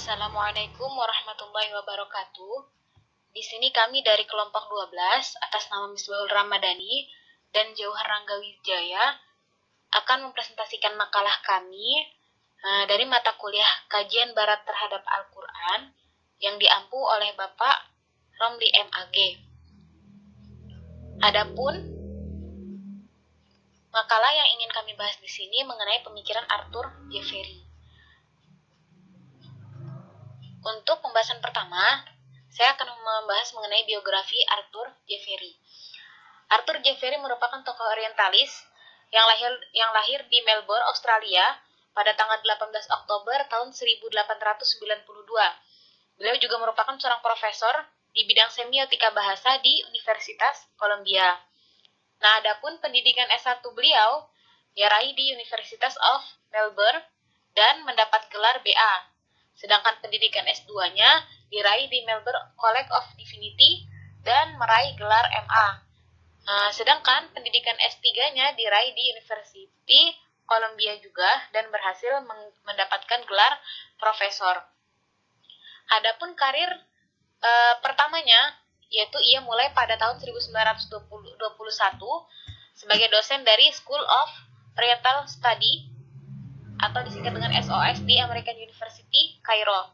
Assalamualaikum warahmatullahi wabarakatuh. Di sini kami dari kelompok 12 atas nama Misbahul Ramadhani dan Jauhar Rangga Wijaya akan mempresentasikan makalah kami dari mata kuliah Kajian Barat Terhadap Al-Quran yang diampu oleh Bapak Romli MAG. Adapun makalah yang ingin kami bahas di sini mengenai pemikiran Arthur Jeffery. Untuk pembahasan pertama, saya akan membahas mengenai biografi Arthur Jeffery. Arthur Jeffery merupakan tokoh orientalis yang lahir di Melbourne, Australia pada tanggal 18 Oktober tahun 1892. Beliau juga merupakan seorang profesor di bidang semiotika bahasa di Universitas Columbia. Nah, adapun pendidikan S1 beliau diraih di University of Melbourne dan mendapat gelar BA. Sedangkan pendidikan S2-nya diraih di Melbourne College of Divinity dan meraih gelar MA. Sedangkan pendidikan S3-nya diraih di University Columbia juga dan berhasil mendapatkan gelar profesor. Adapun karir pertamanya, yaitu ia mulai pada tahun 1921 sebagai dosen dari School of Oriental Study atau disingkat dengan SOS di American University, Kairo.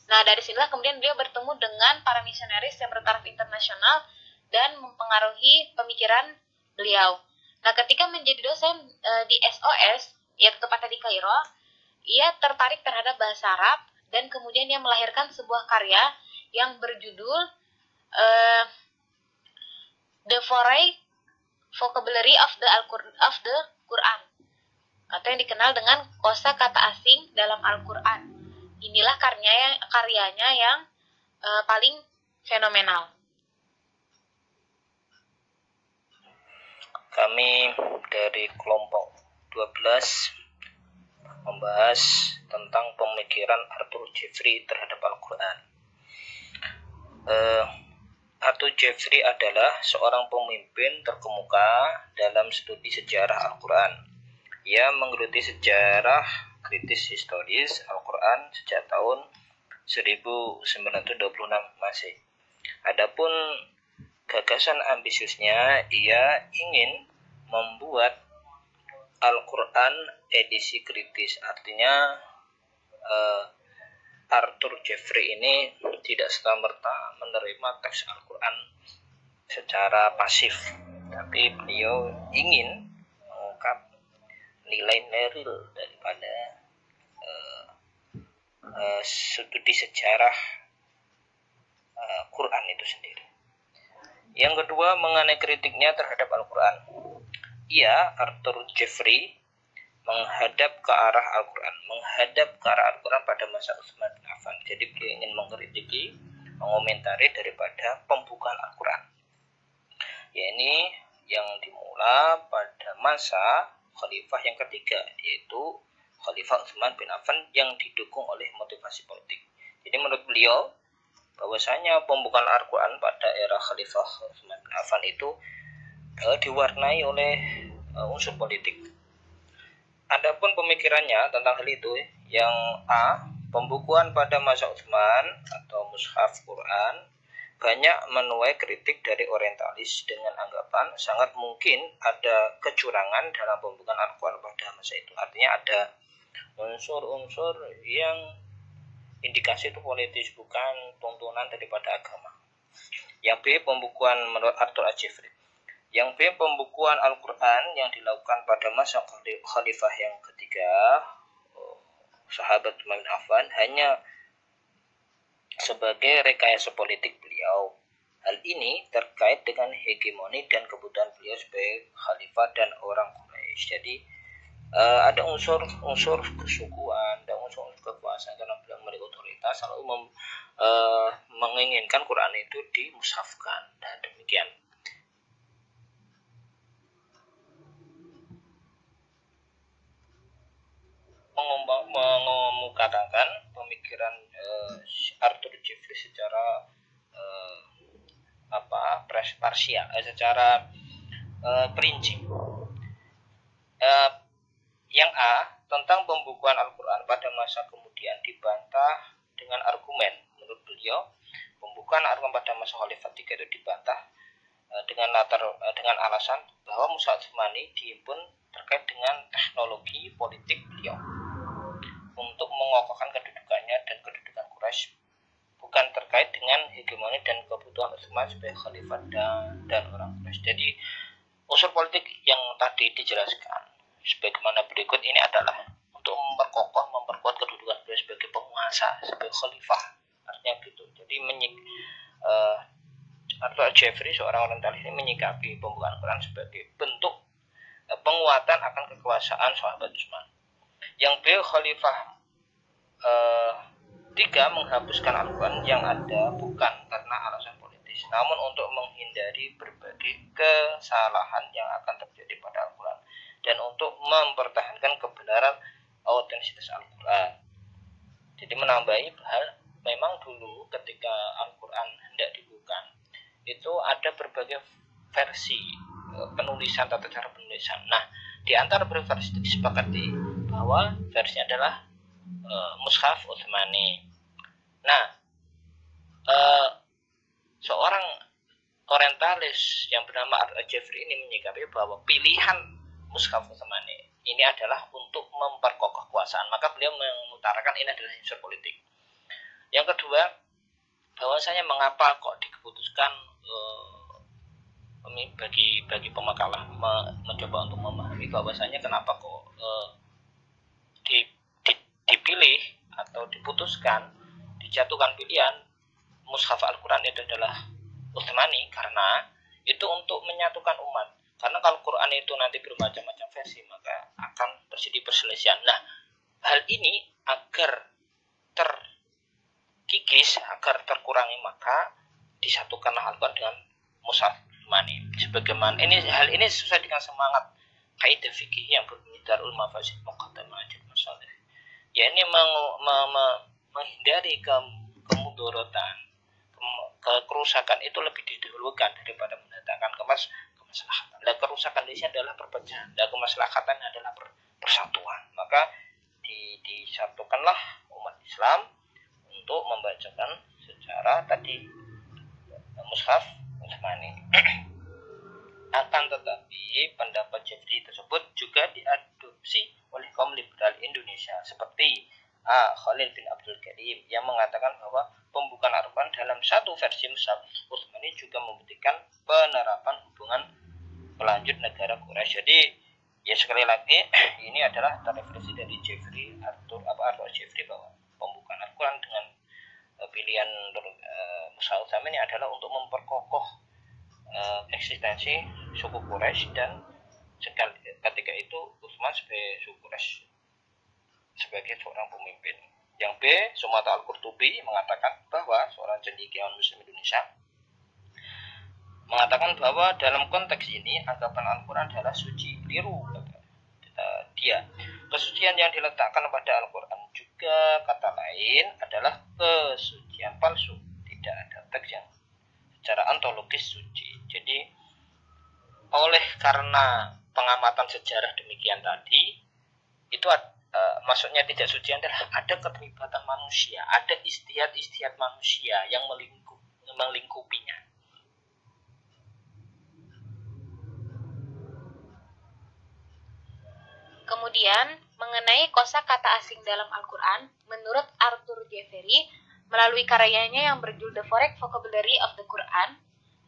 Nah, dari sinilah kemudian beliau bertemu dengan para misionaris yang bertaraf internasional dan mempengaruhi pemikiran beliau. Nah, ketika menjadi dosen di SOS, yaitu tepatnya di Kairo, ia tertarik terhadap bahasa Arab dan kemudian ia melahirkan sebuah karya yang berjudul The Foreign Vocabulary of the Quran, atau yang dikenal dengan kosa kata asing dalam Al-Quran. Inilah karyanya yang paling fenomenal. Kami dari kelompok 12 membahas tentang pemikiran Arthur Jeffery terhadap Al-Quran. Arthur Jeffery adalah seorang pemimpin terkemuka dalam studi sejarah Al-Quran. Ia menggeluti sejarah kritis historis Al-Quran sejak tahun 1926 Masehi. Adapun gagasan ambisiusnya, ia ingin membuat Al-Quran edisi kritis. Artinya Arthur Jeffery ini tidak serta-merta menerima teks Al-Quran secara pasif, tapi beliau ingin mengungkap nilai-nilai real daripada studi sejarah Quran itu sendiri. Yang kedua, mengenai kritiknya terhadap Al-Quran. Ia, Arthur Jeffery, menghadap ke arah Al-Quran pada masa Utsman bin Affan. Jadi beliau ingin mengkritiki, mengomentari daripada pembukaan Al-Quran. Ini yang dimulai pada masa Khalifah yang ketiga, yaitu Khalifah Utsman bin Affan yang didukung oleh motivasi politik. Jadi menurut beliau, bahwasanya pembukaan Al-Quran pada era Khalifah Utsman bin Affan itu diwarnai oleh unsur politik. Adapun pemikirannya tentang hal itu, yang A, pembukuan pada masa Utsman atau Mushaf Quran banyak menuai kritik dari orientalis dengan anggapan sangat mungkin ada kecurangan dalam pembukaan Al-Quran pada masa itu. Artinya ada unsur-unsur yang indikasi itu politis, bukan tuntunan daripada agama. Yang B, pembukuan menurut Arthur Jeffery. Yang B, pembukuan Al-Quran yang dilakukan pada masa Khalifah yang ketiga, sahabat Utsman bin Affan, hanya sebagai rekayasa politik beliau. Hal ini terkait dengan hegemoni dan kebutuhan beliau sebagai khalifah dan orang Quraisy. Jadi ada unsur kesukuan dan unsur kekuasaan karena beliau memiliki otoritas, lalu menginginkan Quran itu dimushafkan. Dan demikian. Mengumumkan pemikiran Arthur Jeffery secara parsial, secara perinci. Yang A, tentang pembukuan Al-Quran pada masa kemudian dibantah dengan argumen. Menurut beliau, pembukaan argumen pada masa Khalifah III itu dibantah dengan alasan bahwa Mushaf Utsmani dihimpun terkait dengan teknologi politik beliau untuk mengokohkan kedudukannya dan kedudukan Quraisy, bukan terkait dengan hegemoni dan kebutuhan Utsman sebagai khalifah dan orang Quraisy. Jadi unsur politik yang tadi dijelaskan sebagaimana berikut ini adalah untuk memperkuat kedudukan beliau sebagai penguasa, sebagai khalifah, artinya gitu. Jadi Arthur Jeffrey, seorang orientalis ini menyikapi pembukaan Quran sebagai bentuk penguatan akan kekuasaan sahabat Utsman. Yang B, Khalifah tiga menghapuskan Al-Quran yang ada bukan karena alasan politis, namun untuk menghindari berbagai kesalahan yang akan terjadi pada Al-Quran dan untuk mempertahankan kebenaran autentisitas Al-Quran. Jadi menambahi hal, memang dulu ketika Al-Quran hendak dibuka itu ada berbagai versi penulisan, tata cara penulisan. Nah, di antara versi itu disepakati bahwa versinya adalah Mushaf Utsmani. Nah, seorang orientalis yang bernama Arthur Jeffrey ini menyikapi bahwa pilihan Mushaf Utsmani ini adalah untuk memperkokoh kekuasaan. Maka beliau mengutarakan ini adalah unsur politik. Yang kedua, bahwasanya mengapa kok diputuskan bagi pemakalah mencoba untuk memahami bahwasanya kenapa kok dipilih atau dijatuhkan pilihan Mushaf Al-Quran itu adalah Utsmani, karena itu untuk menyatukan umat. Karena kalau Quran itu nanti bermacam-macam versi, maka akan terjadi perselisihan. Nah, hal ini agar terkikis, agar terkurangi, maka disatukanlah Al-Quran dengan Mushaf Utsmani. Sebagaimana hal ini sesuai dengan semangat kaidah fikih yang berbunyi Darul Mafasid Muqaddamah Ajil Masalih. Ya, ini menghindari kemudorotan, kerusakan itu lebih didahulukan daripada mendatangkan kemaslahatan. Nah, kerusakan di sini adalah perpecahan, dan kemaslahatan adalah persatuan. Maka disatukanlah umat Islam untuk membacakan secara tadi Mushaf Utsmani. Akan tetapi pendapat Jeffrey tersebut juga diadopsi oleh kaum liberal Indonesia seperti Khalil bin Abdul Karim yang mengatakan bahwa pembukaan Al-Quran dalam satu versi Mushaf Utsmani juga membuktikan penerapan hubungan pelanjut negara Quraisy. Jadi ya sekali lagi ini adalah referensi dari Arthur Jeffrey bahwa pembukaan Al-Quran dengan pilihan Mushaf Utsmani adalah untuk memperkokoh eksistensi suku Quraisy, dan ketika itu Utsman sebagai suku Quraisy sebagai seorang pemimpin. Yang B, Sumata Al-Qurtubi mengatakan bahwa seorang cendekiawan Muslim Indonesia mengatakan bahwa dalam konteks ini anggapan Al-Quran adalah suci. Keliru dia. Kesucian yang diletakkan pada Al-Quran juga kata lain adalah kesucian palsu. Tidak ada teks yang secara ontologis suci. Jadi karena pengamatan sejarah demikian tadi, itu maksudnya tidak suci adalah ada keterlibatan manusia, ada istiad manusia yang melingkupinya. Kemudian, mengenai kosakata asing dalam Al-Quran, menurut Arthur Jeffrey, melalui karyanya yang berjudul The Foreign Vocabulary of the Quran,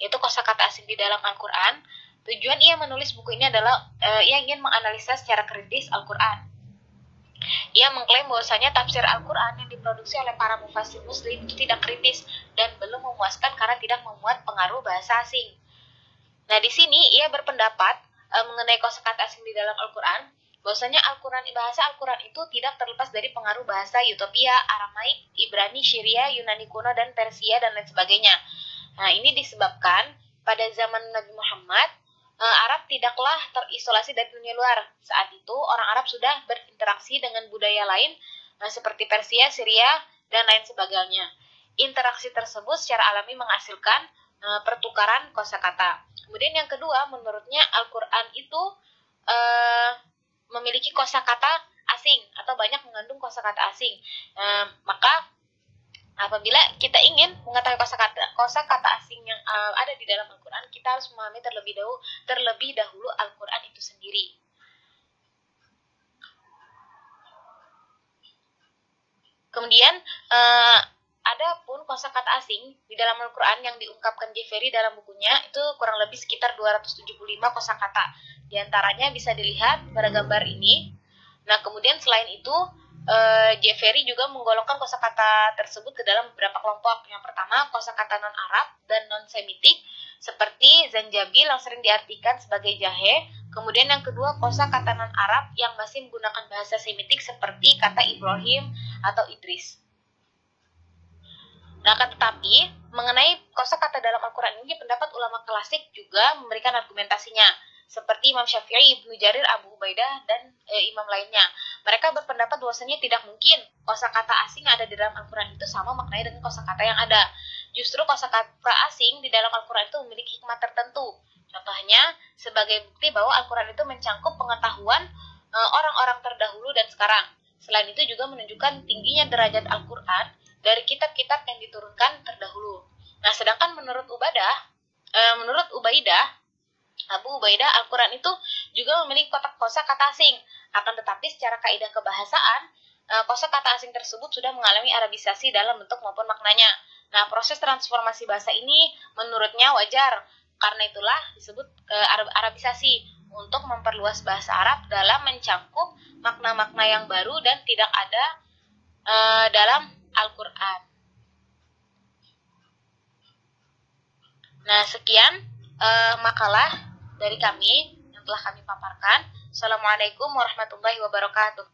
yaitu kosakata asing di dalam Al-Quran, tujuan ia menulis buku ini adalah ia ingin menganalisa secara kritis Al-Quran. Ia mengklaim bahwasanya tafsir Al-Quran yang diproduksi oleh para mufassir Muslim itu tidak kritis dan belum memuaskan karena tidak memuat pengaruh bahasa asing. Nah, di sini ia berpendapat mengenai kosakata asing di dalam Al-Quran, bahwasanya bahasa Al-Quran itu tidak terlepas dari pengaruh bahasa Utopia, Aramaik, Ibrani, Syria, Yunani kuno, dan Persia, dan lain sebagainya. Nah, ini disebabkan pada zaman Nabi Muhammad, Arab tidaklah terisolasi dari dunia luar. Saat itu, orang Arab sudah berinteraksi dengan budaya lain, seperti Persia, Syria, dan lain sebagainya. Interaksi tersebut secara alami menghasilkan pertukaran kosakata. Kemudian yang kedua, menurutnya Al-Quran itu memiliki kosakata asing atau banyak mengandung kosakata asing. Maka Apabila kita ingin mengetahui kosakata asing yang ada di dalam Al-Quran, kita harus memahami terlebih dahulu Al-Quran itu sendiri. Kemudian ada pun kosakata asing di dalam Al-Quran yang diungkapkan Jeffery dalam bukunya itu kurang lebih sekitar 275 kosakata. Di antaranya bisa dilihat pada gambar ini. Nah, kemudian selain itu Jeffery juga menggolongkan kosakata tersebut ke dalam beberapa kelompok. Yang pertama, kosakata non-Arab dan non-Semitik seperti zanjabil yang sering diartikan sebagai jahe. Kemudian yang kedua, kosakata non-Arab yang masih menggunakan bahasa Semitik seperti kata Ibrahim atau Idris. Nah, tetapi mengenai kosakata dalam Al-Quran ini, pendapat ulama klasik juga memberikan argumentasinya, seperti Imam Syafi'i, Ibnu Jarir, Abu Ubaidah, dan imam lainnya. Mereka berpendapat bahwasanya tidak mungkin kosakata asing yang ada di dalam Al-Quran itu sama maknanya dengan kosakata yang ada. Justru kosakata asing di dalam Al-Quran itu memiliki hikmah tertentu. Contohnya, sebagai bukti bahwa Al-Quran itu mencangkup pengetahuan orang-orang terdahulu dan sekarang. Selain itu juga menunjukkan tingginya derajat Al-Quran dari kitab-kitab yang diturunkan terdahulu. Nah, sedangkan menurut Ubaidah, Abu Ubaidah, Al-Quran itu juga memiliki kosakata asing. Akan tetapi secara kaidah kebahasaan, kosakata asing tersebut sudah mengalami arabisasi dalam bentuk maupun maknanya. Nah, proses transformasi bahasa ini menurutnya wajar. Karena itulah disebut arabisasi, untuk memperluas bahasa Arab dalam mencangkup makna-makna yang baru dan tidak ada dalam Al-Quran. Nah, sekian makalah dari kami yang telah kami paparkan. Assalamualaikum warahmatullahi wabarakatuh.